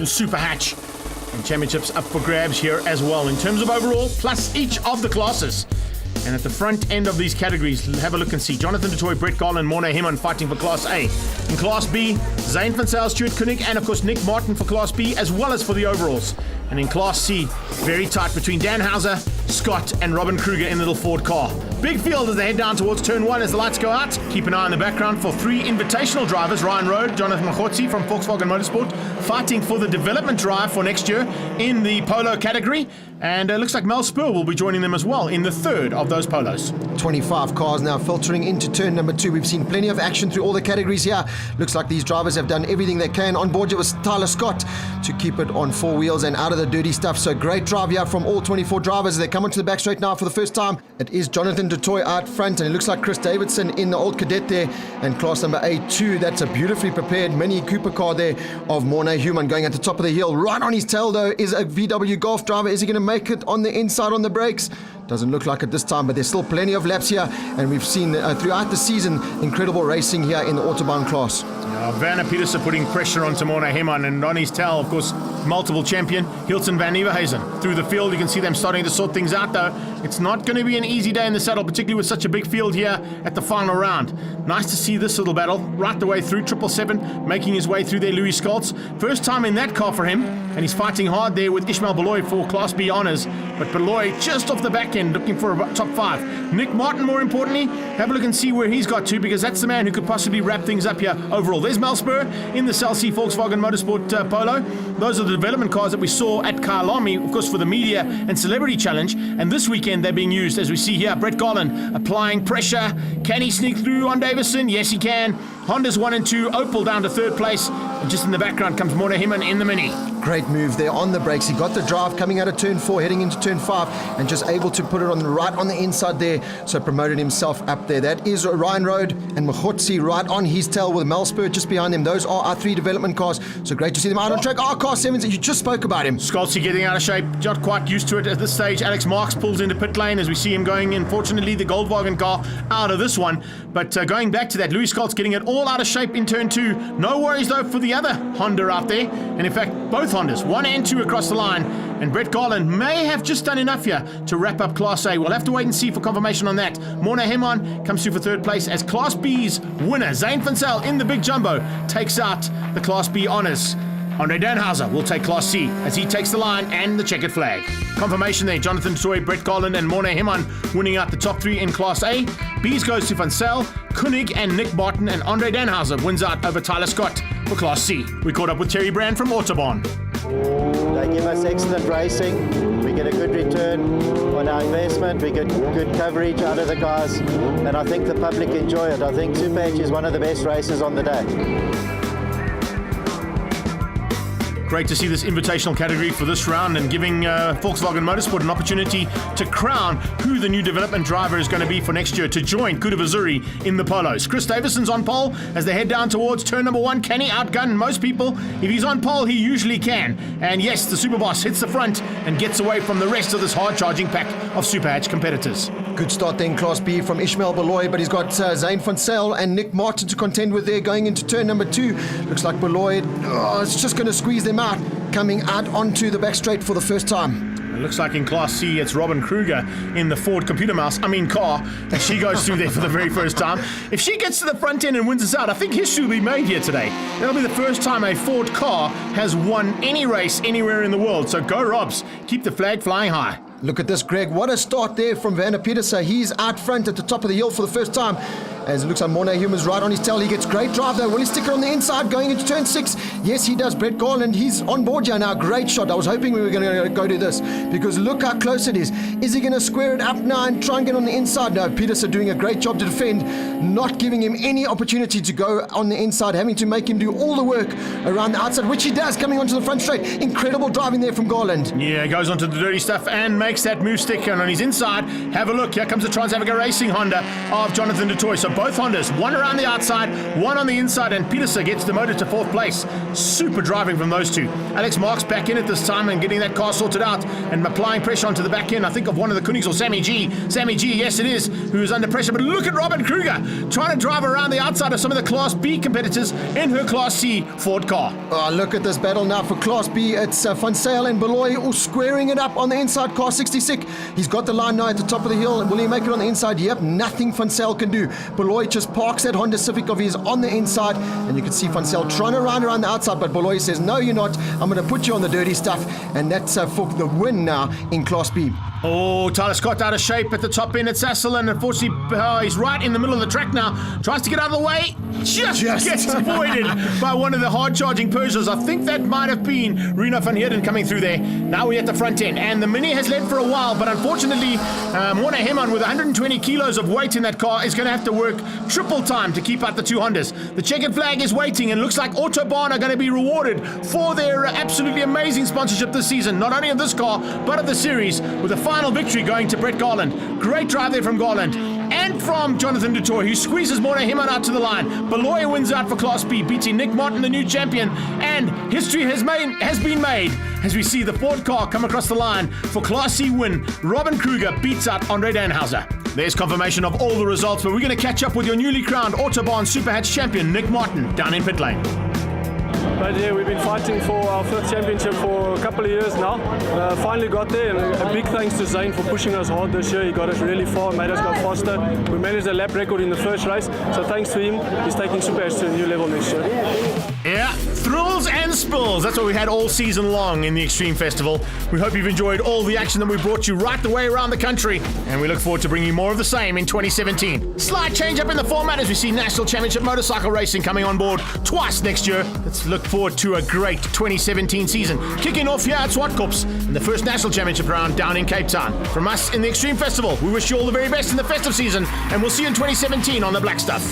Superhatch. And championships up for grabs here as well in terms of overall, plus each of the classes. And at the front end of these categories, have a look and see Jonathan Dutoit, Brett Garland, Morne Hemman fighting for Class A. In Class B, Zane van Zyl, Stuart Koenig, and of course Nick Martin for Class B, as well as for the overalls. And in Class C, very tight between Dan Hauser, Scott, and Robin Kruger in the little Ford car. Big field as they head down towards turn 1 as the lights go out. Keep an eye on the background for 3 invitational drivers. Ryan Road, Jonathan Machotsi from Volkswagen Motorsport, fighting for the development drive for next year in the polo category. And it looks like Mel Spur will be joining them as well in the third of those polos. 25 cars now filtering into turn number 2. We've seen plenty of action through all the categories here. Looks like these drivers have done everything they can. On board here was Tyler Scott to keep it on 4 wheels and out of the dirty stuff. So great drive here from all 24 drivers as they come onto the back straight now for the first time. It is Jonathan Dutoit out front, and it looks like Chris Davidson in the old cadet there, and class number A2. That's a beautifully prepared Mini Cooper car there of Morne Hemman going at the top of the hill. Right on his tail though is a VW Golf driver. Is he going to make it on the inside on the brakes? Doesn't look like it this time, but there's still plenty of laps here, and we've seen throughout the season incredible racing here in the Autobarn class. Werner Petersen putting pressure onto Morne Hemman, and on his tail, of course, multiple champion Hilton van Nieuwenhuizen. Through the field, you can see them starting to sort things out though. It's not going to be an easy day in the saddle, particularly with such a big field here at the final round. Nice to see this little battle right the way through. 777 making his way through there, Louis Scholz. First time in that car for him, and he's fighting hard there with Ishmael Beloy for Class B honours. But Beloy just off the back end looking for a top 5. Nick Martin, more importantly, have a look and see where he's got to, because that's the man who could possibly wrap things up here overall. There's Mel Spur in the Cell C Volkswagen Motorsport Polo. Those are the development cars that we saw at Kyalami, of course, for the Media and Celebrity Challenge. And this weekend they're being used, as we see here. Brett Garland applying pressure. Can he sneak through on Davison? Yes, he can. Honda's 1 and 2. Opel down to 3rd place. And just in the background comes Morne Hemman in the Mini. Great move there on the brakes. He got the drive coming out of turn 4, heading into turn 5, and just able to put it on right on the inside there. So promoted himself up there. That is Ryan Road and Machotsi right on his tail with Mel Spur just behind them. Those are our 3 development cars. So great to see them out on track. Car 7, you just spoke about him. Scholzi getting out of shape, not quite used to it at this stage. Alex Marks pulls into pit lane as we see him going, unfortunately, the Goldwagen car out of this one. But going back to that, Louis Scholz getting it all out of shape in turn 2. No worries though for the other Honda out there. And in fact, both Hondas, 1 and 2 across the line. And Brett Garland may have just done enough here to wrap up Class A. We'll have to wait and see for confirmation on that. Morne Hemman comes through for 3rd place as Class B's winner. Zane van Zyl in the big jumbo takes out the Class B honours. Andre Danhauser will take Class C as he takes the line and the checkered flag. Confirmation there, Jonathan Dutoit, Brett Garland and Morne Hemman winning out the top 3 in Class A. B's goes to Van Zyl, Koenig and Nick Martin, and Andre Danhauser wins out over Tyler Scott for Class C. We caught up with Terry Brand from Autobarn. They give us excellent racing. We get a good return on our investment. We get good coverage out of the cars, and I think the public enjoy it. I think Superhatch is one of the best races on the day. Great to see this invitational category for this round and giving Volkswagen Motorsport an opportunity to crown who the new development driver is going to be for next year to join Kuda Vazuri in the polos. Chris Davison's on pole as they head down towards turn number 1. Can he outgun most people? If he's on pole, he usually can. And yes, the Superboss hits the front and gets away from the rest of this hard-charging pack of Superhatch competitors. Good start then, Class B from Ishmael Beloy, but he's got Zane van Zyl and Nick Martin to contend with there going into turn number 2. Looks like Beloy is just going to squeeze them out, coming out onto the back straight for the first time. It looks like in Class C it's Robin Kruger in the Ford car, and she goes through there for the very first time. If she gets to the front end and wins us out, I think history will be made here today. That'll be the first time a Ford car has won any race anywhere in the world. So go Robs, keep the flag flying high. Look at this, Greg. What a start there from Werner Petersen. He's out front at the top of the hill for the first time. As it looks like Morne Hemman's right on his tail. He gets great drive there. Will he stick it on the inside going into turn 6? Yes, he does. Brett Garland, he's on board here now. Great shot. I was hoping we were going to go to this because look how close it is. Is he going to square it up now and try and get on the inside? No, Petersen doing a great job to defend, not giving him any opportunity to go on the inside, having to make him do all the work around the outside, which he does, coming onto the front straight. Incredible driving there from Garland. Yeah, goes onto the dirty stuff and makes that move stick. And on his inside, have a look. Here comes the Trans Africa Racing Honda of Jonathan Dutoit. So both Hondas, one around the outside, one on the inside, and Peterson gets demoted to 4th place. Super driving from those two. Alex Marks back in at this time and getting that car sorted out and applying pressure onto the back end. I think of one of the Koenigs or Sammy G. Sammy G, yes it is, who is under pressure. But look at Robin Kruger trying to drive around the outside of some of the Class B competitors in her Class C Ford car. Oh, look at this battle now for Class B. It's Van Sale and Beloy squaring it up on the inside, car 66. He's got the line now at the top of the hill. Will he make it on the inside? Yep, nothing Van Sale can do. Beloy just parks that Honda Civic of his on the inside, and you can see Van Sale trying to run around the outside, but Beloy says, no, you're not. I'm going to put you on the dirty stuff, and that's for the win now in Class B. Oh, Tyler Scott out of shape at the top end at Sassel, and unfortunately he's right in the middle of the track now. Tries to get out of the way. Just gets avoided by one of the hard-charging Peugeots. I think that might have been Reno van Heerden coming through there. Now we're at the front end, and the Mini has led for a while, but unfortunately, Morna Heman with 120 kilos of weight in that car is going to have to work triple time to keep out the two Hondas. The checkered flag is waiting, and looks like Autobarn are going to be rewarded for their absolutely amazing sponsorship this season, not only of this car, but of the series, with a final victory going to Brett Garland. Great drive there from Garland. And from Jonathan Dutour, who squeezes Morna Heman out to the line. Beloy wins out for Class B, beating Nick Martin, the new champion. And history has been made as we see the Ford car come across the line for Class C win. Robin Kruger beats out Andre Danhauser. There's confirmation of all the results, but we're going to catch up with your newly crowned Autobarn Superhatch champion, Nick Martin, down in pit lane. But yeah, we've been fighting for our 5th championship for a couple of years now. Finally got there, and a big thanks to Zane for pushing us hard this year. He got us really far, made us go faster. We managed a lap record in the first race, so thanks to him, he's taking Superhatch to a new level next year. Yeah, thrills and spills. That's what we had all season long in the Extreme Festival. We hope you've enjoyed all the action that we brought you right the way around the country, and we look forward to bringing you more of the same in 2017. Slight change up in the format as we see National Championship Motorcycle Racing coming on board twice next year. Let's look forward to a great 2017 season. Kicking off here at Zwartkops in the first National Championship round down in Cape Town. From us in the Extreme Festival, we wish you all the very best in the festive season, and we'll see you in 2017 on the Black Stuff.